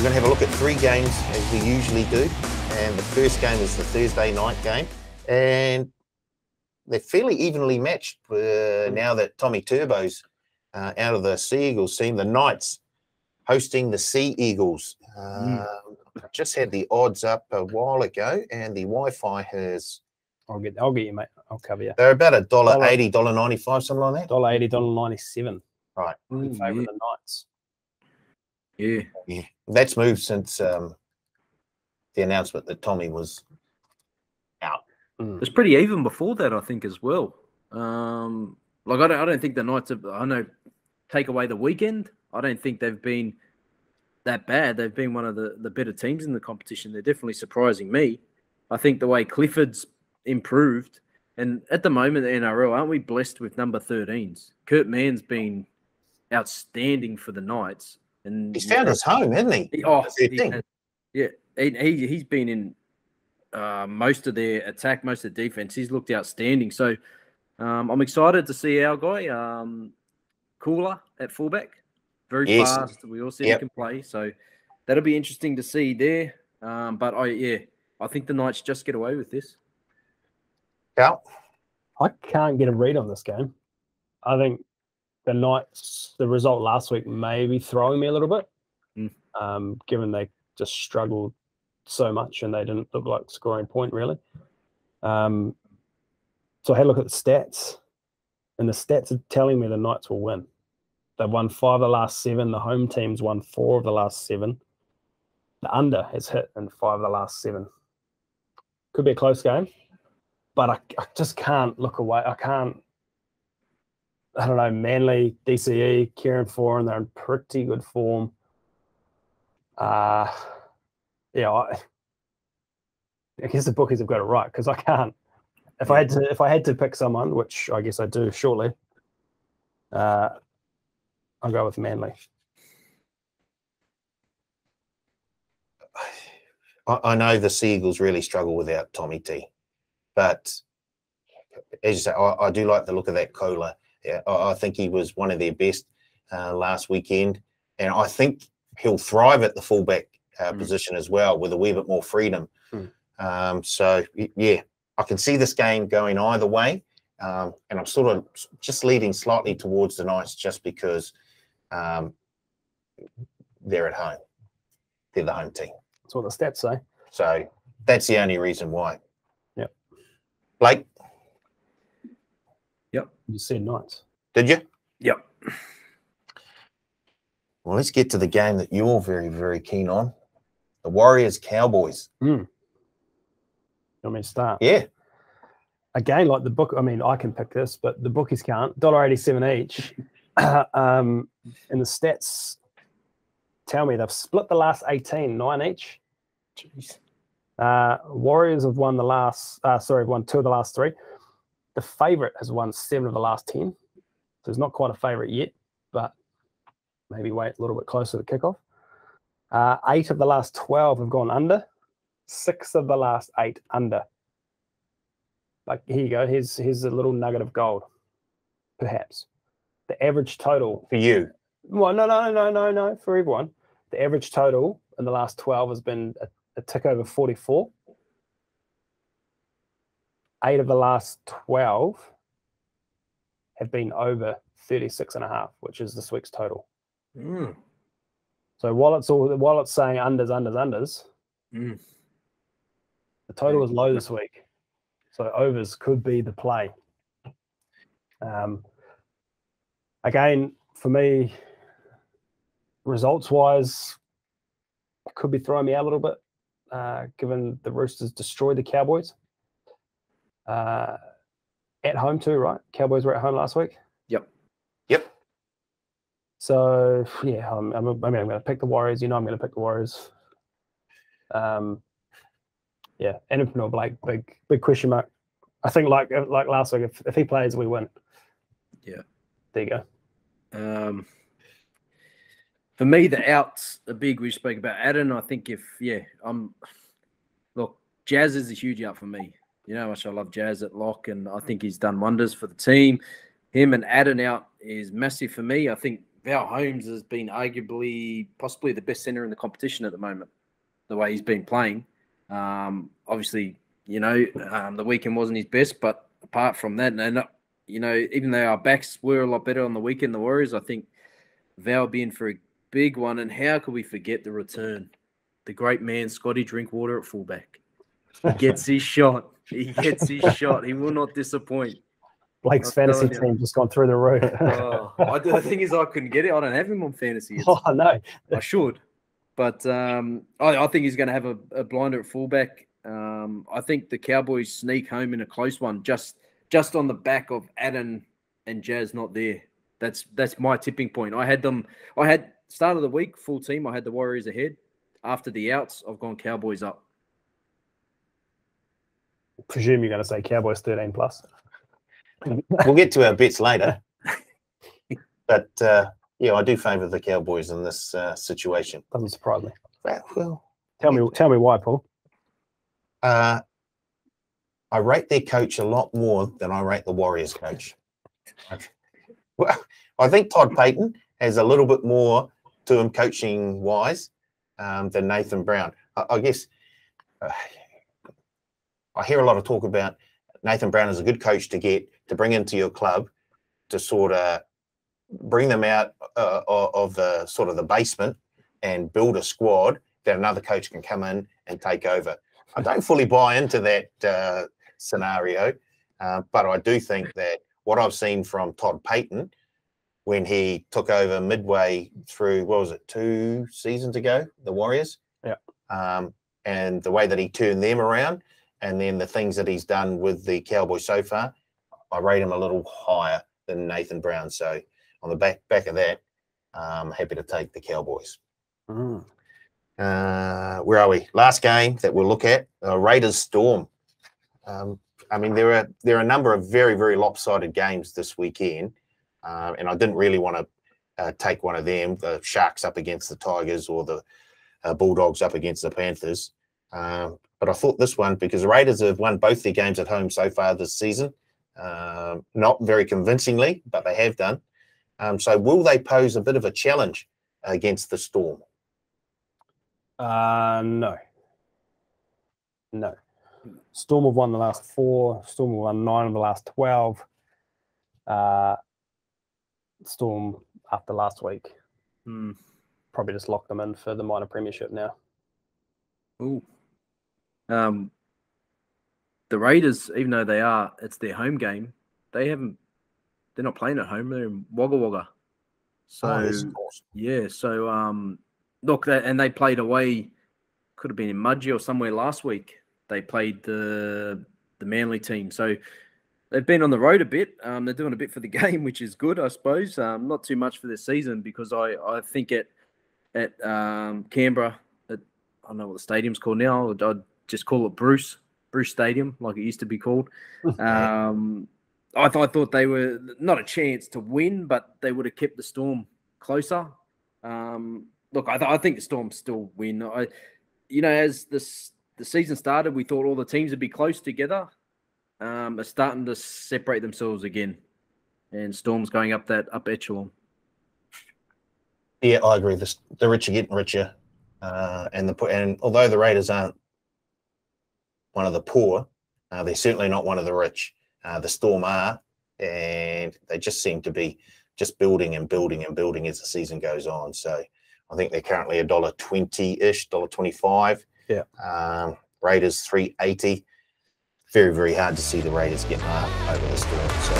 going to have a look at 3 games as we usually do. And the first game is the Thursday night game. And they're fairly evenly matched now that Tommy Turbo's out of the Sea Eagles team. The Knights hosting the Sea Eagles. Just had the odds up a while ago, and the Wi-Fi has... I'll get you, mate. I'll cover you. They're about $1.80, $1.95, something like that. $1.80, $1.97. Right. In favour of the Knights. Yeah. That's moved since the announcement that Tommy was out. It was pretty even before that, I think, as well. Like I don't think the Knights have. I know, take away the weekend, I don't think they've been that bad. They've been one of the better teams in the competition. They're definitely surprising me. I think the way Clifford's improved, and at the moment the NRL, aren't we blessed with number 13s? Kurt Mann's been outstanding for the Knights, and he's found his home, hasn't he? He's been in most of their attack, most of the defense. He's looked outstanding. So I'm excited to see our guy, Cooler at fullback. Very fast. We all see he can play. So that'll be interesting to see there. But I think the Knights just get away with this. Cal? I can't get a read on this game. I think the Knights, the result last week may be throwing me a little bit, given they just struggled so much and they didn't look like scoring point, really. So I had a look at the stats, and the stats are telling me the Knights will win. They've won 5 of the last 7. The home team's won 4 of the last 7. The under has hit in 5 of the last 7. Could be a close game, but I just can't look away. I don't know, Manly, DCE, Kieran Foran, they're in pretty good form. I guess the bookies have got it right, because I can't. If I had to pick someone, which I guess I do shortly, I'll go with Manly. I know the Sea Eagles really struggle without Tommy T, but as you say, I do like the look of that Kohler. Yeah, I think he was one of their best last weekend, and I think he'll thrive at the fullback position as well, with a wee bit more freedom. So yeah, I can see this game going either way, and I'm sort of just leading slightly towards the Knights just because they're at home. They're the home team. That's what the stats say. So that's the only reason why. Yep. Blake? Yep. You said Knights. Did you? Yep. Well, let's get to the game that you're very, very keen on. The Warriors-Cowboys. You want me to start? Yeah. Again, like the book, I mean, I can pick this, but the bookies can't. $1.87 each. And the stats tell me they've split the last 18, 9 each. Jeez. Warriors have won won 2 of the last 3. The favourite has won 7 of the last 10. So it's not quite a favourite yet, but maybe wait a little bit closer to kickoff. 8 of the last 12 have gone under. 6 of the last 8 under. Like, here you go. Here's a little nugget of gold, perhaps. The average total For you? Well, no. For everyone, the average total in the last 12 has been a tick over 44. 8 of the last 12 have been over 36.5, which is this week's total. So while it's saying unders, the total is low this week. So overs could be the play. Again, for me, results-wise, could be throwing me out a little bit, given the Roosters destroyed the Cowboys. At home too, right? Cowboys were at home last week. Yep. So yeah, I'm going to pick the Warriors. You know, I'm going to pick the Warriors. Yeah, and Blake, big question mark. I think like last week, if he plays, we win. Yeah. There you go. For me, the outs are big. We spoke about Adam. I think look, Jazz is a huge out for me. You know how much I love Jazz at lock, and I think he's done wonders for the team. Him and Adam out is massive for me. I think Val Holmes has been arguably, possibly the best centre in the competition at the moment, the way he's been playing. Obviously, the weekend wasn't his best, but apart from that, even though our backs were a lot better on the weekend, the Warriors, I think Val being for a big one. And how could we forget the return? The great man, Scotty Drinkwater at fullback. He gets his shot. He gets his shot. He will not disappoint. Blake's fantasy team just gone through the roof. The thing is, I couldn't get it. I don't have him on fantasy. Oh, no. I should. But I think he's going to have a blinder at fullback. I think the Cowboys sneak home in a close one, just on the back of Adam and Jazz not there. That's my tipping point. I had start of the week, full team. I had the Warriors ahead. After the outs, I've gone Cowboys up. Presume you're going to say Cowboys 13 plus. We'll get to our bets later. But, I do favour the Cowboys in this situation. Doesn't surprise me. Well, tell me why, Paul. I rate their coach a lot more than I rate the Warriors coach. Well, I think Todd Payton has a little bit more to him coaching-wise than Nathan Brown. I guess I hear a lot of talk about Nathan Brown is a good coach to bring into your club to sort of bring them out of the sort of the basement and build a squad that another coach can come in and take over. I don't fully buy into that scenario, but I do think that what I've seen from Todd Payton when he took over midway through, 2 seasons ago, the Warriors? Yeah. And the way that he turned them around, and then the things that he's done with the Cowboys so far, I rate him a little higher than Nathan Brown. So on the back of that, I'm happy to take the Cowboys. Mm. Where are we? Last game that we'll look at, Raiders Storm. There are a number of very, very lopsided games this weekend, and I didn't really want to take one of them, the Sharks up against the Tigers or the Bulldogs up against the Panthers. But I thought this one, because the Raiders have won both their games at home so far this season, not very convincingly, but they have done. So will they pose a bit of a challenge against the Storm? No. Storm have won the last 4. Storm have won 9 of the last 12. Storm, after last week, probably just locked them in for the minor premiership now. Ooh. The Raiders, even though it's their home game, they're not playing at home. They're in Wagga Wagga. So yes, yeah. So look, and they played away. Could have been in Mudgee or somewhere last week. They played the Manly team. So they've been on the road a bit. They're doing a bit for the game, which is good, I suppose. Not too much for this season, because I think at Canberra, I don't know what the stadium's called now. I'd just call it Bruce Stadium, like it used to be called. I thought they were not a chance to win, but they would have kept the Storm closer. Look, I think the Storm still win. As the season started, we thought all the teams would be close together. Are starting to separate themselves again, and Storm's going up that up echelon. Yeah, I agree. The rich are getting richer, and although the Raiders aren't one of the poor, they're certainly not one of the rich. The Storm are, and they just seem to be just building and building and building as the season goes on. So I think they're currently $1.20-ish, $1.25. Yeah. Raiders $3.80. Very, very hard to see the Raiders getting up over the Storm. So